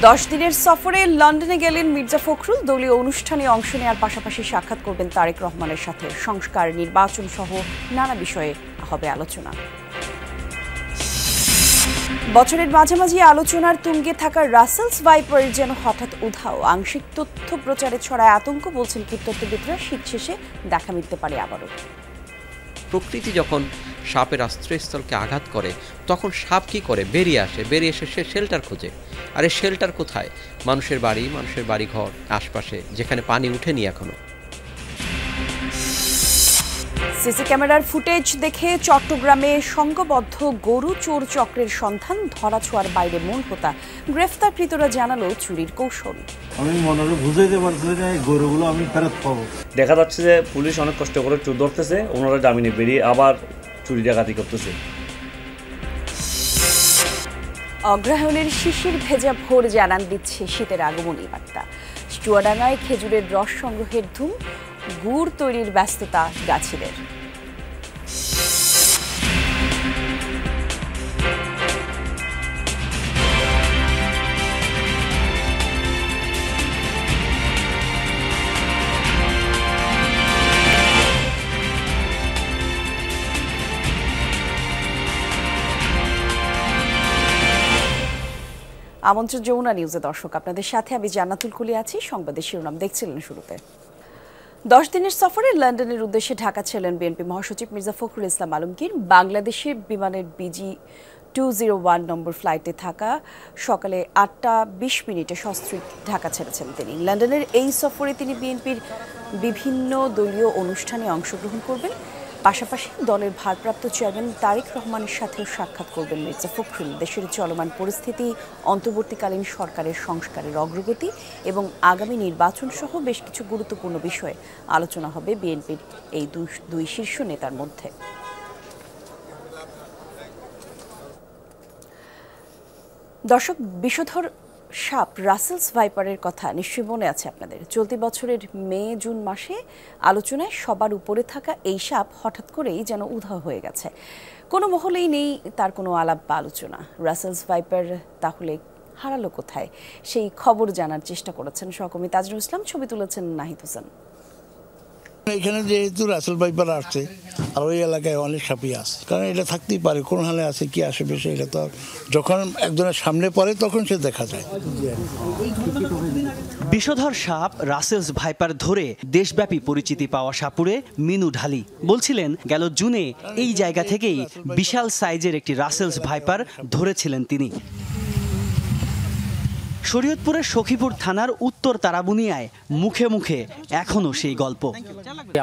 10 দিনের সফরে লন্ডনে গেলেন মির্জা ফখরুল। দলীয় অনুষ্ঠানে অংশ নেওয়ার পাশাপাশি সাক্ষাৎ করবেন তারেক রহমানের সাথে। সংস্কার, নির্বাচন সহ নানা বিষয়ে হবে আলোচনা। বছরের মাঝামাঝি আলোচনার তুঙ্গে থাকা রাসেলস ভাইপার যেন হঠাৎ উধাও। আংশিক তথ্য প্রচারে ছড়ায় আতঙ্ক, বলছেন কীটতত্ত্ববিদরা। শীত শেষে দেখা মিলতে পারে আবারও। প্রকৃতি যখন সাপের আশ্রয়স্থলকে আঘাত করে তখন সাপ কি করে? বেরিয়ে এসে সে শেল্টার খোঁজে। আর এই শেল্টার কোথায়? মানুষের বাড়ি ঘর আশপাশে, যেখানে পানি উঠেনি এখনো। সিসি ক্যামেরার ফুটেজ দেখে চট্টগ্রামে সংঘবদ্ধ গরু চোর চক্রের সন্ধান। ধরাছোঁয়ার বাইরে মন হোতা গ্রেফতারকৃতরা জানালো চুরির কৌশল। আমি মনে বুঝাইতে পারছি যে গরুগুলো আমি ফেরত পাবো। দেখা যাচ্ছে যে পুলিশ অনেক কষ্ট করে চোর ধরতেছে, ওনারা জামিনে বেরিয়ে আবার চুরি ডাকাতি করতেছে। অগ্রহায়ণের শিশির ভেজা ভোর জানান দিচ্ছে শীতের আগমনী বার্তা। চুয়াডাঙ্গায় খেজুরের রস সংগ্রহের ধুম, গুড় তৈরির ব্যস্ততা গাছিদের। আমন্ত্রণ যমুনা নিউজে দর্শক, আপনাদের সাথে আমি জান্নাতুল কুলি আছি। সংবাদের শিরোনাম দেখছিলেন শুরুতে। 10 দিনের সফরে লন্ডনের উদ্দেশ্যে ঢাকা ছিলেন বিএনপি মহাসচিব মির্জা ফখরুল ইসলাম আলমগীর। বাংলাদেশের বিমানের BG201 নম্বর ফ্লাইটে থাকা সকালে 8টা 20 মিনিটে সস্ত্রীক ঢাকা ছেড়েছেন তিনি। লন্ডনের এই সফরে তিনি বিএনপির বিভিন্ন দলীয় অনুষ্ঠানে অংশগ্রহণ করবেন। পাশাপাশি দলের ভারপ্রাপ্ত চেয়ারম্যান তারেক রহমানের সাথেও সাক্ষাৎ করবেন মির্জা ফখরুল। দেশের চলমান পরিস্থিতি, অন্তর্বর্তীকালীন সরকারের সংস্কারের অগ্রগতি এবং আগামী নির্বাচন সহ বেশ কিছু গুরুত্বপূর্ণ বিষয়ে আলোচনা হবে বিএনপির এই দুই শীর্ষ নেতার মধ্যে। দর্শক, বিষধর সাপ রাসেলস ভাইপারের কথা নিশ্চয়ই মনে আছে আপনাদের। চলতি বছরের মে-জুন মাসে আলোচনায় সবার উপরে থাকা এই সাপ হঠাৎ করেই যেন উধাও হয়ে গেছে। কোনো মহলেই নেই তার কোনো আলাপ বা আলোচনা। রাসেলস ভাইপার তাহলে হারালো কোথায়? সেই খবর জানার চেষ্টা করেছেন সহকর্মী তাজরুল ইসলাম, ছবি তুলেছেন নাহিদ হোসেন। এখানে যেহেতু রাসেল ভাইপার আসছে আর ওই এলাকায় অনেক সাপই আছে, কারণ এটা থাকতেই পারে কোন হালে আছে কি আশেপাশে, এটা তো যখন একজনের সামনে পড়ে তখন সে দেখা যায়। বিষধর সাপ রাসেলস ভাইপার ধরে দেশব্যাপী পরিচিতি পাওয়া সাপুড়ে মিনু ঢালি বলছিলেন, গেল জুনে এই জায়গা থেকেই বিশাল সাইজের একটি রাসেলস ভাইপার ধরেছিলেন তিনি। শরীয়তপুরের সখীপুর থানার উত্তর তারাবুনিয়ায় মুখে মুখে এখনো সেই গল্প।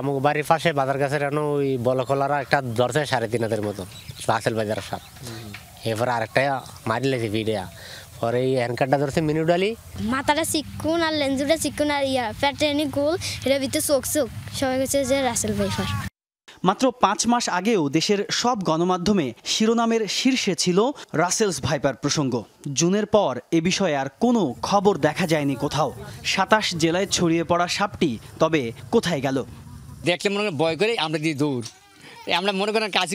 আমার বাড়ির পাশে বাজার গাছের ওই বলখলারা একটা ধরছে 3.5 মতো রাসেল বাজার সাপ। এরপরে আরেকটা মারিলেছে ভিডিয়া, পরে এই হ্যান্ডকারটা ধরছে মিনু ডালি। মাথাটা চিকুন আর লেন্সুটা চিকুন আর পেটে গোল, এর ভিতরে চোখ সবাই হচ্ছে যে রাসেল ভাইপার। মাত্র 5 মাস আগেও দেশের সব গণমাধ্যমে শিরোনামের শীর্ষে ছিল রাসেলস ভাইপার প্রসঙ্গ। জুনের পর এ বিষয়ে আর কোনো খবর দেখা যায়নি কোথাও। 27 জেলায় ছড়িয়ে পড়া সাপটি তবে কোথায় গেল? দেখলে মনে করেন ভয় করে আমরা দিয়ে দৌড়, আমরা মনে করেন কাছে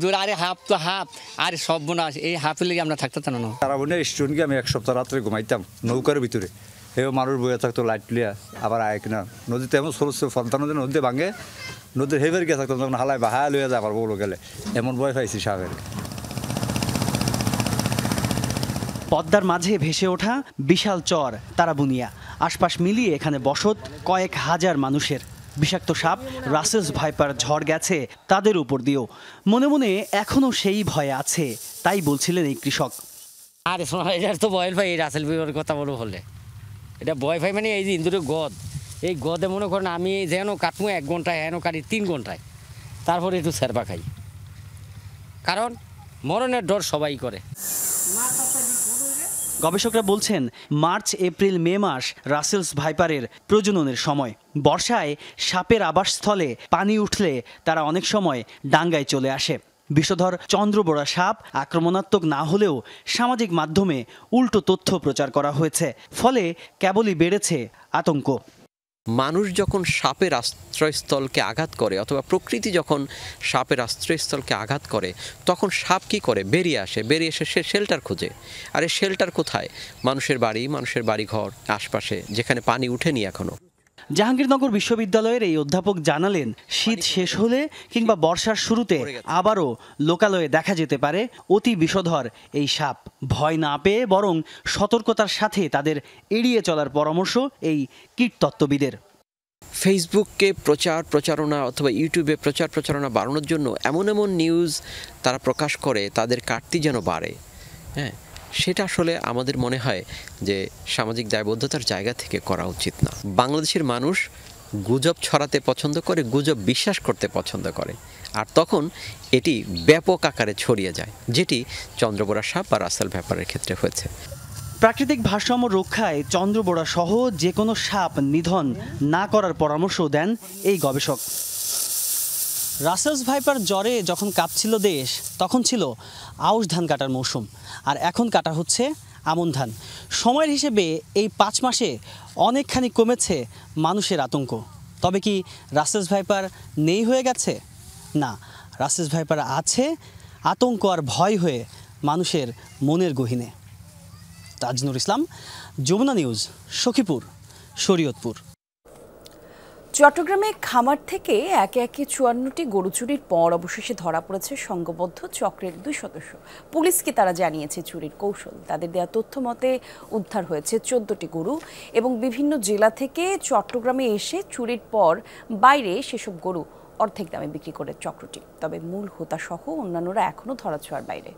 দৌড়, আরে হাফ তো হাফ, আরে সব বোনাস এই হাফের লেগে আমরা থাকতাম না। তারাবনের স্টুডেন্টকে আমি 1 সপ্তাহ রাত্রে ঘুমাইতাম নৌকার ভিতরে। এও মানুষ বয়ে থাকতো লাইট লিয়া, আবার আয় কিনা নদীতে এমন ছোট ফলতা নদীতে ভাঙে, নদীর হেভের গিয়ে থাকতাম তখন হালায় বা হায়া লইয়া যাবার বড় গেলে এমন ভয় পাইছি সাপের। পদ্মার মাঝে ভেসে ওঠা বিশাল চর তারাবুনিয়া, আশপাশ মিলিয়ে এখানে বসত কয়েক হাজার মানুষের। বিষাক্ত সাপ রাসেলস ভাইপার ঝড় গেছে তাদের উপর দিয়েও। মনে মনে এখনো সেই ভয় আছে, তাই বলছিলেন এই কৃষক। আর এটার তো ভয় ভাই, এই রাসেল ভাইপার কথা বলো হলে এটা ভয় ভাই, মানে এই যে ইন্দুরের গদ, এই গদে মনে করেন আমি যেন কাটবো 1 ঘন্টায়, হেন কাটি 3 ঘন্টায়, তারপরে একটু সেরবা খাই, কারণ মরণের ডর সবাই করে। গবেষকরা বলছেন মার্চ, এপ্রিল, মে মাস রাসেলস ভাইপারের প্রজননের সময়। বর্ষায় সাপের আবাসস্থলে পানি উঠলে তারা অনেক সময় ডাঙ্গায় চলে আসে। বিষধর চন্দ্রবোড়া সাপ আক্রমণাত্মক না হলেও সামাজিক মাধ্যমে উল্টো তথ্য প্রচার করা হয়েছে, ফলে কেবলই বেড়েছে আতঙ্ক। মানুষ যখন সাপের আশ্রয়স্থলকে আঘাত করে অথবা প্রকৃতি যখন সাপের আশ্রয়স্থলকে আঘাত করে তখন সাপ কী করে বেরিয়ে এসে সে শেল্টার খোঁজে। আর এই শেল্টার কোথায়? মানুষের বাড়ি ঘর আশপাশে যেখানে পানি উঠেনি এখনো। জাহাঙ্গীরনগর বিশ্ববিদ্যালয়ের এই অধ্যাপক জানালেন, শীত শেষ হলে কিংবা বর্ষার শুরুতে আবারও লোকালয়ে দেখা যেতে পারে অতি বিষধর এই সাপ। ভয় না পেয়ে বরং সতর্কতার সাথে তাদের এড়িয়ে চলার পরামর্শ এই কীটতত্ত্ববিদের। ফেসবুককে প্রচারণা অথবা ইউটিউবে প্রচারণা বাড়ানোর জন্য এমন নিউজ তারা প্রকাশ করে তাদের কাটতি যেন বাড়ে। হ্যাঁ, সেটা আসলে আমাদের মনে হয় যে সামাজিক দায়বদ্ধতার জায়গা থেকে করা উচিত না। বাংলাদেশের মানুষ গুজব ছড়াতে পছন্দ করে, গুজব বিশ্বাস করতে পছন্দ করে, আর তখন এটি ব্যাপক আকারে ছড়িয়ে যায়, যেটি চন্দ্রবোরা সাপ বা রাসেল ভাইপারের ক্ষেত্রে হয়েছে। প্রাকৃতিক ভারসাম্য রক্ষায় চন্দ্রবোরা সহ যে কোনো সাপ নিধন না করার পরামর্শ দেন এই গবেষক। রাসেলস ভাইপার জ্বরে যখন কাঁপছিল দেশ, তখন ছিল আউশ ধান কাটার মৌসুম, আর এখন কাটা হচ্ছে আমন ধান। সময়ের হিসেবে এই 5 মাসে অনেকখানি কমেছে মানুষের আতঙ্ক। তবে কি রাসেলস ভাইপার নেই হয়ে গেছে? না, রাসেলস ভাইপার আছে, আতঙ্ক আর ভয় হয়ে মানুষের মনের গহীনে। তাজনুর ইসলাম, যমুনা নিউজ, সখীপুর, শরীয়তপুর। চট্টগ্রামে খামার থেকে একে 54টি গরু চুরির পর অবশেষে ধরা পড়েছে সংঘবদ্ধ চক্রের 2 সদস্য। পুলিশকে তারা জানিয়েছে চুরির কৌশল। তাদের দেয়া তথ্য মতে উদ্ধার হয়েছে 14টি গরু এবং বিভিন্ন জেলা থেকে চট্টগ্রামে এসে চুরির পর বাইরে সেসব গরু অর্ধেক দামে বিক্রি করে চক্রটি। তবে মূল হোতা সহ অন্যান্যরা এখনও ধরাছোঁয়ার বাইরে।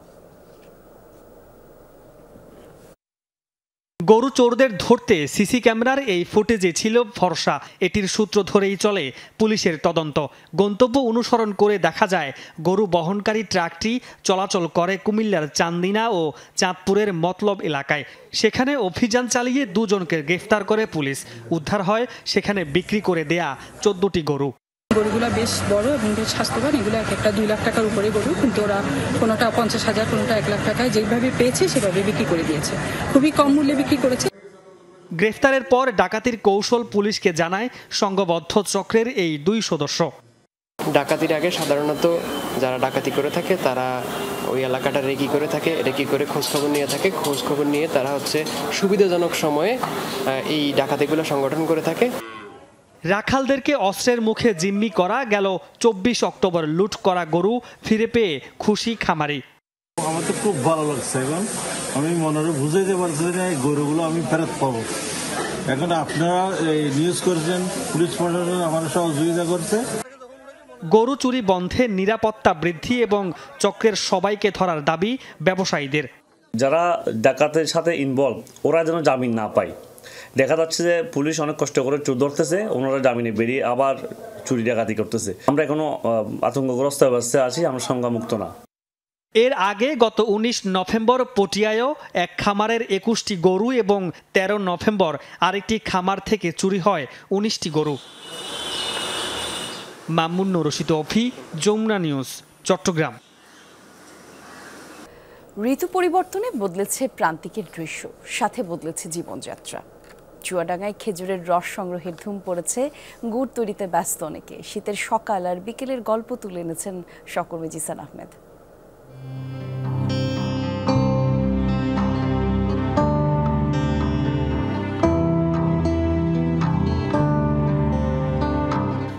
গরু চোরদের ধরতে সিসি ক্যামেরার এই ফুটেজে ছিল ভরসা। এটির সূত্র ধরেই চলে পুলিশের তদন্ত। গন্তব্য অনুসরণ করে দেখা যায় গরু বহনকারী ট্রাকটি চলাচল করে কুমিল্লার চান্দিনা ও চাঁদপুরের মতলব এলাকায়। সেখানে অভিযান চালিয়ে 2 জনকে গ্রেফতার করে পুলিশ। উদ্ধার হয় সেখানে বিক্রি করে দেয়া 14টি গরু। গরুগুলো বেশ বড় এবং বেশ স্বাস্থ্যবান। এগুলো একটা 2 লাখ টাকার উপরে গরু, কিন্তু ওরা কোনোটা 50,000, কোনোটা 1 লাখ টাকায় যেভাবে পেয়েছে সেভাবে বিক্রি করে দিয়েছে। খুবই কম মূল্যে বিক্রি করেছে। গ্রেফতারের পর ডাকাতির কৌশল পুলিশকে জানায় সংঘবদ্ধ চক্রের এই 2 সদস্য। ডাকাতির আগে সাধারণত যারা ডাকাতি করে থাকে তারা ওই এলাকাটা রেকি করে খোঁজখবর নিয়ে থাকে। খোঁজখবর নিয়ে তারা সুবিধাজনক সময়ে এই ডাকাতিগুলো সংগঠন করে থাকে। রাখালদেরকে অস্ত্রের মুখে জিম্মি করা গেল 24 অক্টোবর লুট করা গরু ফিরে পেয়ে খুশি খামারি। আমার তো খুব ভালো লাগছে এবং আমি মনে বুঝাইতে পারছি যে এই গরুগুলো আমি ফেরত পাবো। এখন আপনারা নিউজ করেছেন, পুলিশ প্রশাসন আমাদের সহযোগিতা করছে। গরু চুরি বন্ধে নিরাপত্তা বৃদ্ধি এবং চক্রের সবাইকে ধরার দাবি ব্যবসায়ীদের। যারা ডাকাতের সাথে ইনভলভ ওরা যেন জামিন না পায়। দেখা যাচ্ছে যে পুলিশ অনেক কষ্ট করে চোর ধরতেছে, ওনারা জামিনে বেরিয়ে আবার চুরি ডাকাতি করতেছে। আমরা এখনো আতঙ্কগ্রস্ত অবস্থায় আছি, আমরা সংখ্যামুক্ত না। এর আগে গত 19 নভেম্বর পটিয়ায়ও এক খামারের 21টি গরু এবং 13 নভেম্বর আরেকটি খামার থেকে চুরি হয় 19টি গরু। মামুন রশিদ অফি, যমুনা নিউজ, চট্টগ্রাম। ঋতু পরিবর্তনে বদলেছে প্রান্তিকের দৃশ্য, সাথে বদলেছে জীবনযাত্রা। চুয়াডাঙ্গায় খেজুরের রস সংগ্রহের ধুম পড়েছে, গুড় তৈরিতে ব্যস্ত অনেকে। শীতের সকাল আর বিকেলের গল্প তুলে এনেছেন সহকর্মী জিসান আহমেদ।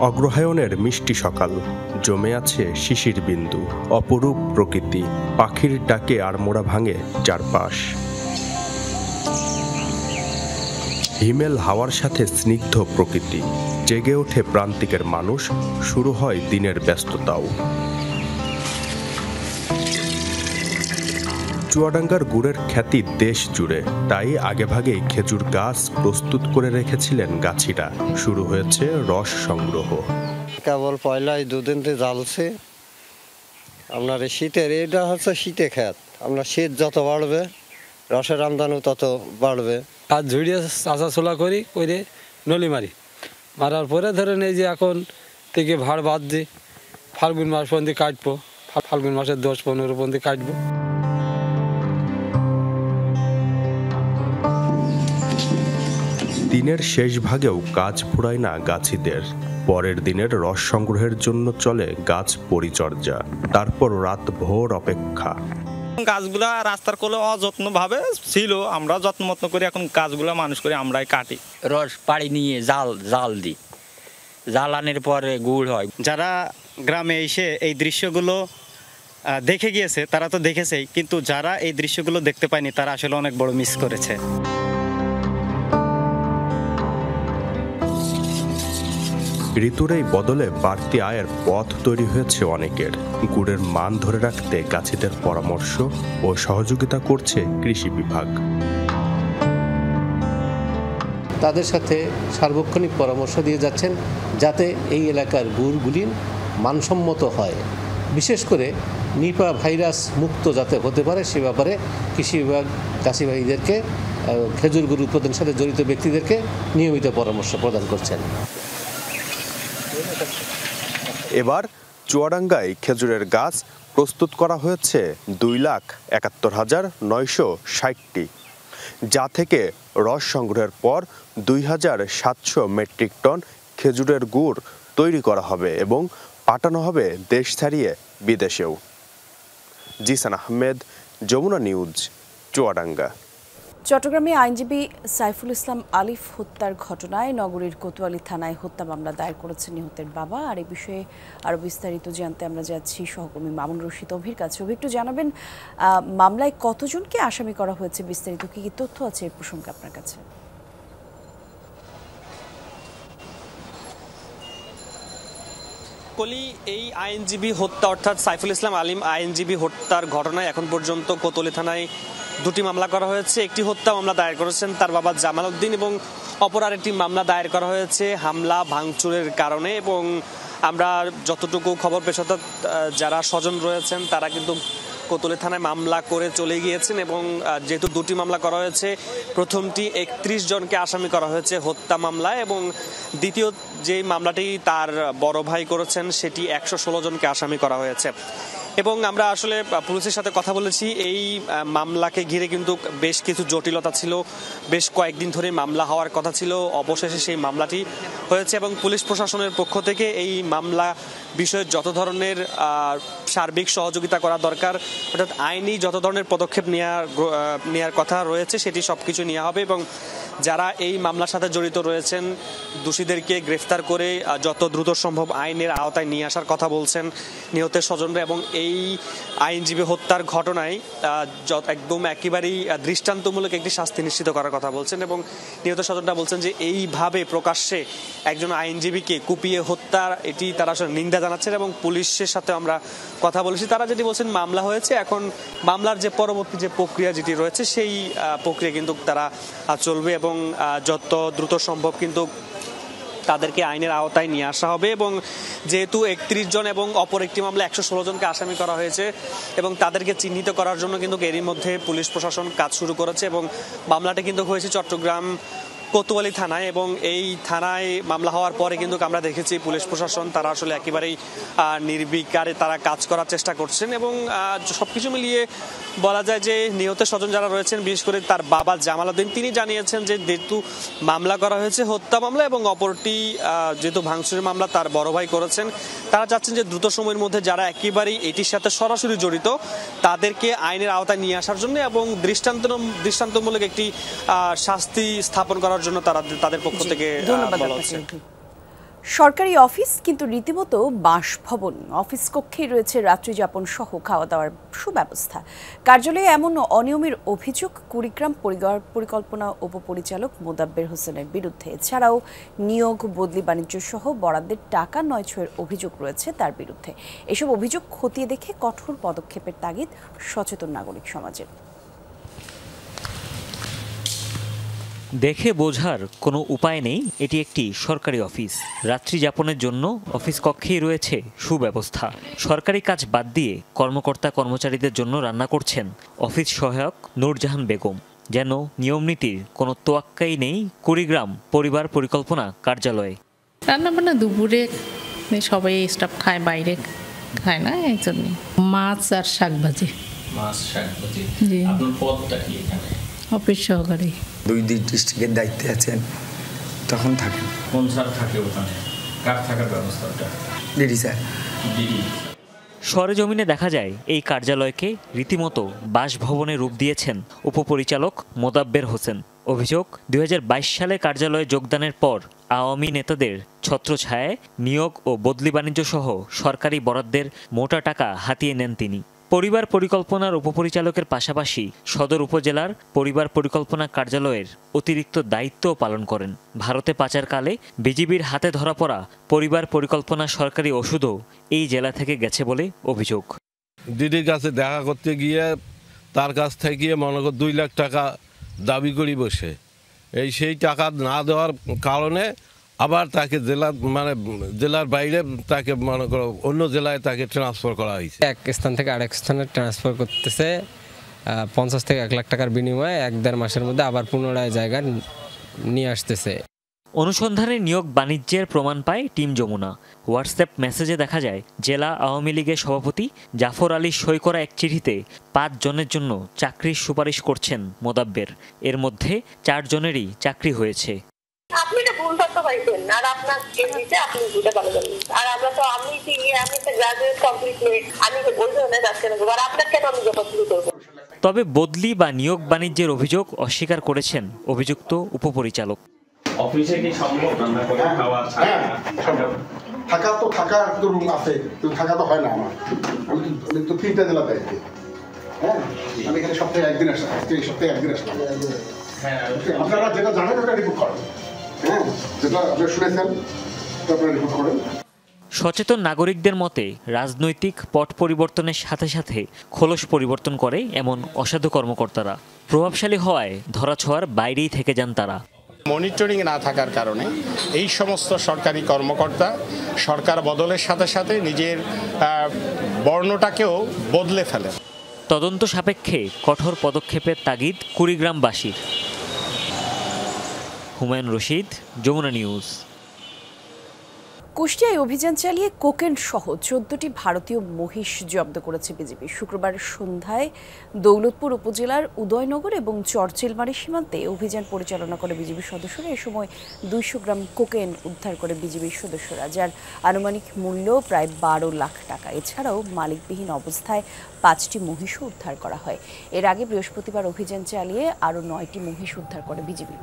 অগ্রহায়ণের মিষ্টি সকাল, জমে আছে শিশির বিন্দু, অপরূপ প্রকৃতি, পাখির ডাকে আড়মোড়া ভাঙে চারপাশ। হিমেল হাওয়ার সাথে স্নিগ্ধ প্রকৃতি, জেগে ওঠে প্রান্তিকের মানুষ, শুরু হয় দিনের ব্যস্ততাও। চুয়াডাঙ্গার গুড়ের খ্যাতি দেশ জুড়ে, তাই আগেভাগেই খেজুর গাছ প্রস্তুত করে রেখেছিলেন গাছিরা। শুরু হয়েছে রস সংগ্রহ। কেবল পয়লায় 2 দিন জ্বালছে। আপনার শীতের এটা হচ্ছে শীতে খেত, আপনার শীত যত বাড়বে রসের আমদানি তত বাড়বে। হাত ঝুড়িয়ে চাষাচোলা করে নলি মারার পরে ধরেন এই যে এখন থেকে ভাড় বাদ দিই, ফাল্গুন মাস পর্যন্ত কাটবো, ফাল্গুন মাসের 10-15 পর্যন্ত কাটবো। দিনের শেষ ভাগেও কাজ ফুরায় না গাছিদের। পরের দিনের রস সংগ্রহের জন্য চলে গাছ পরিচর্যা, তারপর রাত ভোর অপেক্ষা। গাছগুলা রাস্তার কোলে অযত্নভাবে ছিল, আমরা যত্নমত্ন করে এখন গাছগুলা মানুষ করে আমরাই কাটি। রস পাড়ি নিয়ে জাল দিই, জ্বালানোর পরে গুড় হয়। যারা গ্রামে এসে এই দৃশ্যগুলো দেখে গিয়েছে তারা তো দেখেছেই, কিন্তু যারা এই দৃশ্যগুলো দেখতে পায়নি তারা আসলে অনেক বড় মিস করেছে। ঋতুর এই বদলে বাড়তি আয়ের পথ তৈরি হয়েছে অনেকের। গুড়ের মান ধরে রাখতে গাছিদের পরামর্শ ও সহযোগিতা করছে কৃষি বিভাগ। তাদের সাথে সার্বক্ষণিক পরামর্শ দিয়ে যাচ্ছেন যাতে এই এলাকার গুড়গুলি মানসম্মত হয়, বিশেষ করে নিপা ভাইরাস মুক্ত যাতে হতে পারে সে ব্যাপারে কৃষি বিভাগ চাষিভাইদেরকে, খেজুর গুড় উৎপাদনের সাথে জড়িত ব্যক্তিদেরকে নিয়মিত পরামর্শ প্রদান করছেন। এবার চুয়াডাঙ্গায় খেজুরের গাছ প্রস্তুত করা হয়েছে 2,71,960টি, যা থেকে রস সংগ্রহের পর 2,700 মেট্রিক টন খেজুরের গুড় তৈরি করা হবে এবং পাঠানো হবে দেশ ছাড়িয়ে বিদেশেও। জিসান আহমেদ, যমুনা নিউজ, চুয়াডাঙ্গা। চট্টগ্রামে আইনজীবী সাইফুল ইসলাম আলিফ হত্যার ঘটনায় নগরীর কোতোয়ালি থানায় হত্যা মামলা দায়ের করেছেন নিহতের বাবা। আর এই বিষয়ে আরো বিস্তারিত জানতে আমরা যাচ্ছি সহকর্মী মামুন রশিদ অভির কাছে। অভি, একটু জানাবেন মামলায় কতজনকে আসামি করা হয়েছে, বিস্তারিত কি কি তথ্য আছে এই প্রসঙ্গে আপনার কাছে? এই আইনজীবী হত্যা অর্থাৎ সাইফুল ইসলাম আলিম আইনজীবী হত্যার ঘটনায় এখন পর্যন্ত কোতোয়ালি থানায় দুটি মামলা করা হয়েছে। একটি হত্যা মামলা দায়ের করেছেন তার বাবা জামাল উদ্দিন এবং অপর আরেকটি মামলা দায়ের করা হয়েছে হামলা ভাঙচুরের কারণে। এবং আমরা যতটুকু খবর পেশ, অর্থাৎ যারা স্বজন রয়েছেন তারা কিন্তু কোতোয়ালি থানায় মামলা করে চলে গিয়েছেন এবং যেহেতু দুটি মামলা করা হয়েছে, প্রথমটি 31 জনকে আসামি করা হয়েছে হত্যা মামলায় এবং দ্বিতীয় যে মামলাটি তার বড় ভাই করেছেন সেটি 116 জনকে আসামি করা হয়েছে। এবং আমরা আসলে পুলিশের সাথে কথা বলেছি, এই মামলাকে ঘিরে কিন্তু বেশ কিছু জটিলতা ছিল, বেশ কয়েকদিন ধরে মামলা হওয়ার কথা ছিল, অবশেষে সেই মামলাটি হয়েছে এবং পুলিশ প্রশাসনের পক্ষ থেকে এই মামলা বিষয়ে যত ধরনের সার্বিক সহযোগিতা করা দরকার, অর্থাৎ আইনি যত ধরনের পদক্ষেপ নেওয়ার কথা রয়েছে সেটি সবকিছু নেওয়া হবে এবং যারা এই মামলার সাথে জড়িত রয়েছেন দোষীদেরকে গ্রেফতার করে যত দ্রুত সম্ভব আইনের আওতায় নিয়ে আসার কথা বলছেন নিহতের স্বজনরা। এবং এই আইনজীবী হত্যার ঘটনায় একদম একেবারেই দৃষ্টান্তমূলক একটি শাস্তি নিশ্চিত করার কথা বলছেন এবং নিহত স্বজনরা বলছেন যে এইভাবে প্রকাশ্যে একজন আইনজীবীকে কুপিয়ে হত্যা, এটি তারা আসলে নিন্দা জানাচ্ছেন। এবং পুলিশের সাথে আমরা কথা বলেছি, তারা যেটি বলছেন মামলা হয়েছে, এখন মামলার যে পরবর্তী যে প্রক্রিয়া যেটি রয়েছে সেই প্রক্রিয়া কিন্তু তারা চলবে এবং যত দ্রুত সম্ভব কিন্তু তাদেরকে আইনের আওতায় নিয়ে আসা হবে। এবং যেহেতু 31 জন এবং অপর একটি মামলা 116 জনকে আসামি করা হয়েছে এবং তাদেরকে চিহ্নিত করার জন্য কিন্তু এরই মধ্যে পুলিশ প্রশাসন কাজ শুরু করেছে এবং মামলাটি কিন্তু হয়েছে চট্টগ্রাম কোতোয়ালি থানায়। এবং এই থানায় মামলা হওয়ার পরে কিন্তু আমরা দেখেছি পুলিশ প্রশাসন তারা আসলে একেবারেই নির্বিকারে তারা কাজ করার চেষ্টা করছেন এবং সবকিছু মিলিয়ে বলা যায় যে নিহতের স্বজন যারা রয়েছেন, বিশেষ করে তার বাবা জামাল উদ্দিন, তিনি জানিয়েছেন যে যেহেতু মামলা করা হয়েছে হত্যা মামলা এবং অপরটি যেহেতু ভাঙচুরের মামলা তার বড় ভাই করেছেন, তারা চাচ্ছেন যে দ্রুত সময়ের মধ্যে যারা একেবারেই এটির সাথে সরাসরি জড়িত তাদেরকে আইনের আওতায় নিয়ে আসার জন্য এবং দৃষ্টান্তমূলক একটি শাস্তি স্থাপন করার জন্য তাদের পক্ষ থেকে বলা হচ্ছে। সরকারি অফিস কিন্তু রীতিমতো বাসভবন, অফিস কক্ষেই রয়েছে রাত্রি যাপন সহ খাওয়া দাওয়ার সুব্যবস্থা। কার্যালয়ে এমন অনিয়মের অভিযোগ কুড়িগ্রাম পরিকল্পনা উপপরিচালক মোদাব্বের হোসেনের বিরুদ্ধে। এছাড়াও নিয়োগ, বদলি, বাণিজ্য সহ বরাদ্দের টাকা নয়ছয়ের অভিযোগ রয়েছে তার বিরুদ্ধে। এসব অভিযোগ খতিয়ে দেখে কঠোর পদক্ষেপের তাগিদ সচেতন নাগরিক সমাজের। দেখে বোঝার কোনো উপায় নেই, এটি একটি সরকারি অফিস। রাত্রি যাপনের জন্য অফিস কক্ষেই রয়েছে সুব্যবস্থা। সরকারি কাজ বাদ দিয়ে কর্মকর্তা কর্মচারীদের জন্য রান্না করছেন অফিস সহায়ক নূরজাহান বেগম। যেন নিয়মনীতির কোনো তোয়াক্কাই নেই কুড়িগ্রাম পরিবার পরিকল্পনা কার্যালয়ে। রান্না বান্না দুপুরে সবাই স্টাফ খায়, বাইরে খায় না, এই জন্য মাছ আর শাকভাজি। আপনার পদটা কি এখানে? অফিস সহকারী। 2 ডিস্ট্রিক্টের দায়িত্বে আছেন, তখন থাকেন। কোন স্যার থাকে ওখানে, কার থাকার ব্যবস্থাটা? DD sir. ডিডি। সরেজমিনে দেখা যায় এই কার্যালয়কে রীতিমতো বাসভবনে রূপ দিয়েছেন উপপরিচালক মোদাব্বের হোসেন। অভিযোগ, 2022 সালে কার্যালয়ে যোগদানের পর আওয়ামী নেতাদের ছত্রছায়ায় নিয়োগ ও বদলি বাণিজ্য সহ সরকারি বরাদ্দের মোটা টাকা হাতিয়ে নেন তিনি। পরিবার পরিকল্পনার উপপরিচালকের পাশাপাশি সদর উপজেলার পরিবার পরিকল্পনা কার্যালয়ের অতিরিক্ত দায়িত্বও পালন করেন। ভারতে পাচারকালে বিজিবির হাতে ধরা পড়া পরিবার পরিকল্পনা সরকারি ওষুধও এই জেলা থেকে গেছে বলে অভিযোগ। দিদির কাছে দেখা করতে গিয়ে তার কাছ থেকে মনে কর 2 লাখ টাকা দাবি করি বসে, সেই টাকা না দেওয়ার কারণে আবার তাকে জেলার বাইরে তাকে মনে করো অন্য জেলায় তাকে ট্রান্সফার করা হয়েছে। এক স্থান থেকে আরেক স্থানে ট্রান্সফার করতেছে 50 থেকে 1 লাখ টাকার বিনিময়ে 1-1.5 মাসের মধ্যে আবার পুনরায় জায়গা নিয়ে আসতেছে। অনুসন্ধানে নিয়োগ বাণিজ্যের প্রমাণ পায় টিম যমুনা। হোয়াটসঅ্যাপ মেসেজে দেখা যায় জেলা আওয়ামী লীগের সভাপতি জাফর আলী সই করা এক চিঠিতে 5 জনের জন্য চাকরির সুপারিশ করছেন মোদাব্বের। এর মধ্যে 4 জনেরই চাকরি হয়েছে। আপনি এটা ভুল তথ্য পাইছেন, আর আপনার এমনিতে আপনি বুঝতে পারবেন। আর আমরা তো আমি তো গ্রাজুয়েট কমপ্লিট হয়ে আমি তো বলতে না যাচ্ছে না, আর আপনার কেন আমি জবাব দিতে করব। তবে বদলি বা নিয়োগ বাণিজ্যের অভিযোগ অস্বীকার করেছেন অভিযুক্ত উপপরিচালক। অফিসে কি সম্ভব রান্না করে খাওয়া? থাকা তো থাকার তো রুম আছে, তো থাকা তো হয় না আমার। আমি তো 3টা জেলা দায়িত্বে। হ্যাঁ, আমি এখানে সপ্তাহে 1 দিন আসলাম, এই সপ্তাহে 1 দিন আসলাম। হ্যাঁ, আপনারা যেটা জানেন ওটা রিপোর্ট করেন। হ্যাঁ, যেটা আপনারা শুনেছেন আপনারা রিপোর্ট করেন। সচেতন নাগরিকদের মতে রাজনৈতিক পট পরিবর্তনের সাথে সাথে খোলস পরিবর্তন করে এমন অসাধু কর্মকর্তারা। প্রভাবশালী হওয়ায় ধরাছোঁয়ার বাইরেই থেকে যান তারা। মনিটরিং না থাকার কারণে এই সমস্ত সরকারি কর্মকর্তা সরকার বদলের সাথে সাথে নিজের বর্ণটাকেও বদলে ফেলেন। তদন্ত সাপেক্ষে কঠোর পদক্ষেপের তাগিদ কুড়িগ্রামবাসীর। হুমায়ুন রশিদ, যমুনা নিউজ। কুষ্টিয়ায় অভিযান চালিয়ে কোকেন সহ 14টি ভারতীয় মহিষ জব্দ করেছে বিজিবি। শুক্রবার সন্ধ্যায় দৌলতপুর উপজেলার উদয়নগর এবং চরচিলমারি সীমান্তে অভিযান পরিচালনা করে বিজিবির সদস্যরা। এ সময় 200 গ্রাম কোকেন উদ্ধার করে বিজিবির সদস্যরা, যার আনুমানিক মূল্য প্রায় 12 লাখ টাকা। এছাড়াও মালিকবিহীন অবস্থায় 5টি মহিষও উদ্ধার করা হয়। এর আগে বৃহস্পতিবার অভিযান চালিয়ে আরও 9টি মহিষ উদ্ধার করে বিজিবি।